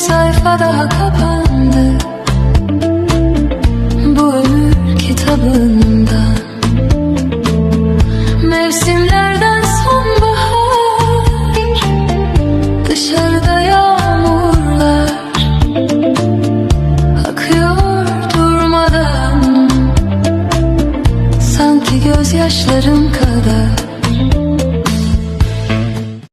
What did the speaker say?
sayfa daha kapandı bu ömür kitabında. Mevsimlerden sonbahar, dışarıda yağmurlar akıyor durmadan, sanki gözyaşlarım kadar.